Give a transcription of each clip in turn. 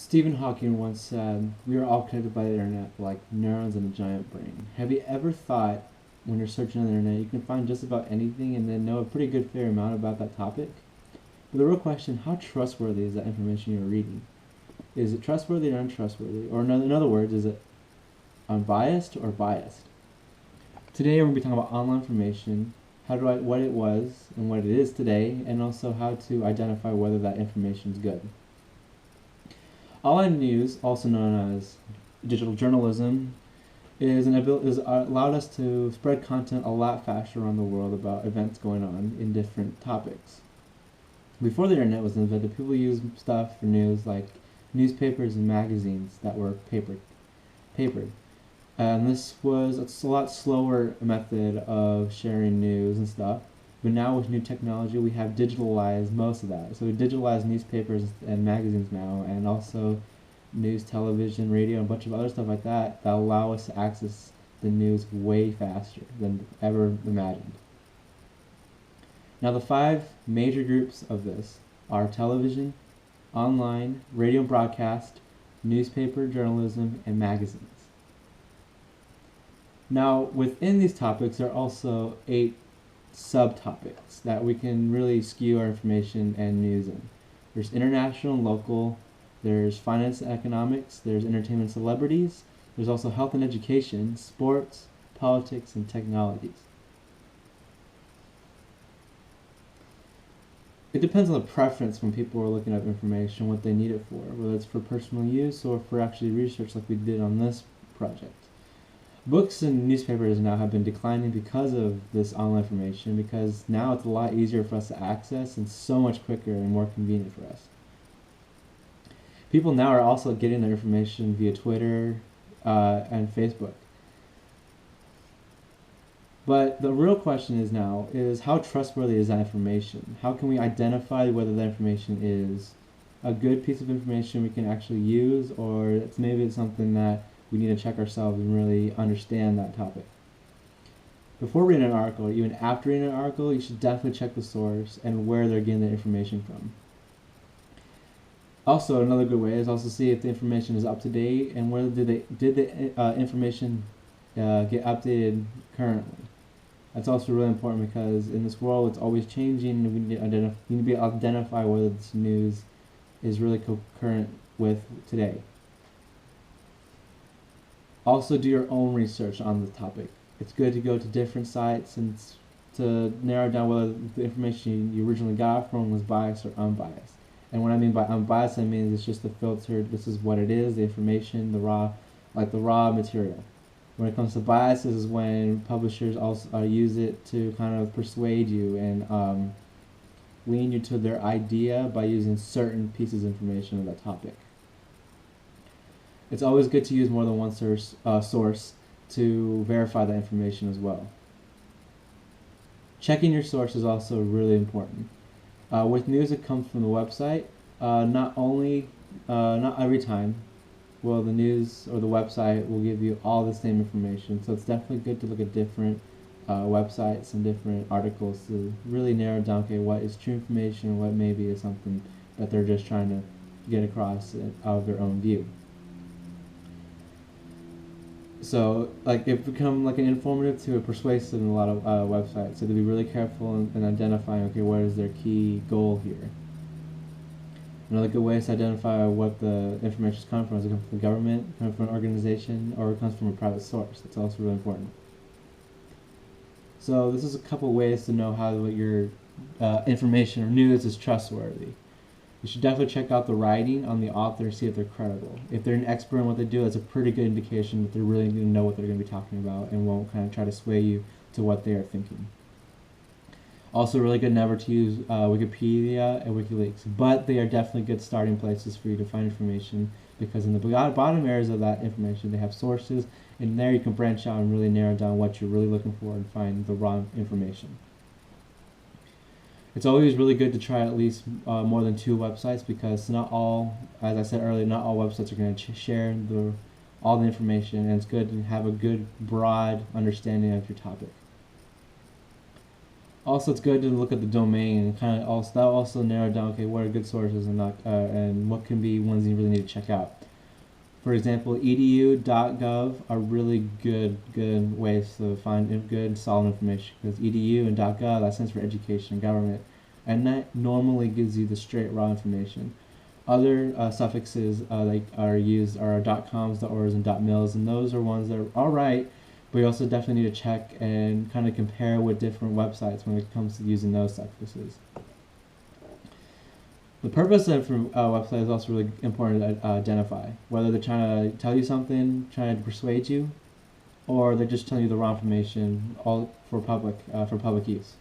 Stephen Hawking once said, "We are all connected by the internet like neurons in a giant brain." Have you ever thought, when you're searching on the internet, you can find just about anything and then know a pretty good fair amount about that topic? But the real question, how trustworthy is that information you're reading? Is it trustworthy or untrustworthy? Or in other words, is it unbiased or biased? Today we're going to be talking about online information, what it was and what it is today, and also how to identify whether that information is good. Online news, also known as digital journalism, is allowed us to spread content a lot faster around the world about events going on in different topics. Before the internet was invented, people used stuff for news like newspapers and magazines that were papered. And this was a lot slower method of sharing news and stuff. But now with new technology, we have digitalized most of that. So we digitalize newspapers and magazines now, and also news, television, radio, and a bunch of other stuff like that allow us to access the news way faster than ever imagined. Now the five major groups of this are television, online, radio and broadcast, newspaper, journalism, and magazines. Now within these topics there are also 8 subtopics that we can really skew our information and news in. There's international and local, there's finance and economics, there's entertainment and celebrities, there's also health and education, sports, politics, and technologies. It depends on the preference when people are looking up information, what they need it for, whether it's for personal use or for actually research like we did on this project. Books and newspapers now have been declining because of this online information, because now it's a lot easier for us to access and so much quicker and more convenient for us. People now are also getting their information via Twitter and Facebook. But the real question is now is how trustworthy is that information? How can we identify whether that information is a good piece of information we can actually use, or maybe it's something that we need to check ourselves and really understand that topic. Before reading an article, even after reading an article, you should definitely check the source and where they're getting the information from. Also, another good way is also see if the information is up to date and whether did the information get updated currently. That's also really important because in this world it's always changing, and we need to be able to identify whether this news is really current with today. Also, do your own research on the topic. It's good to go to different sites and to narrow down whether the information you originally got from was biased or unbiased. And what I mean by unbiased, I mean it's just the filtered, this is what it is, the information, the raw material. When it comes to biases is when publishers also use it to kind of persuade you and lean you to their idea by using certain pieces of information on that topic. It's always good to use more than one source to verify that information as well. Checking your source is also really important. With news that comes from the website, not every time will the news or the website will give you all the same information. So it's definitely good to look at different websites and different articles to really narrow down, okay, what is true information and what maybe is something that they're just trying to get across out of their own view. So, it become like an informative to a persuasive in a lot of websites. So to be really careful in identifying, okay, what is their key goal here. Another good way is to identify what the information is coming from. Is it coming from the government, coming from an organization, or it comes from a private source? That's also really important. So this is a couple ways to know how your information or news is trustworthy. You should definitely check out the writing on the author, see if they're credible. If they're an expert in what they do, that's a pretty good indication that they're really going to know what they're going to be talking about and won't kind of try to sway you to what they are thinking. Also really good never to use Wikipedia and WikiLeaks, but they are definitely good starting places for you to find information, because in the bottom areas of that information they have sources, and there you can branch out and really narrow down what you're really looking for and find the wrong information. It's always really good to try at least more than 2 websites, because not all, as I said earlier, not all websites are going to share all the information, and it's good to have a good broad understanding of your topic. Also, it's good to look at the domain and kind of also narrow down, okay, what are good sources and not and what can be ones you really need to check out. For example, edu.gov are really good ways to find good solid information, because edu and .gov, that stands for education and government, and that normally gives you the straight raw information. Other suffixes like are used are .coms, .orgs, and .mils, and those are ones that are all right, but you also definitely need to check and kind of compare with different websites when it comes to using those suffixes. The purpose of a website is also really important to identify. Whether they're trying to tell you something, trying to persuade you, or they're just telling you the wrong information, all for public use.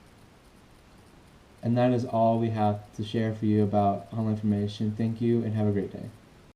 And that is all we have to share for you about online information. Thank you and have a great day.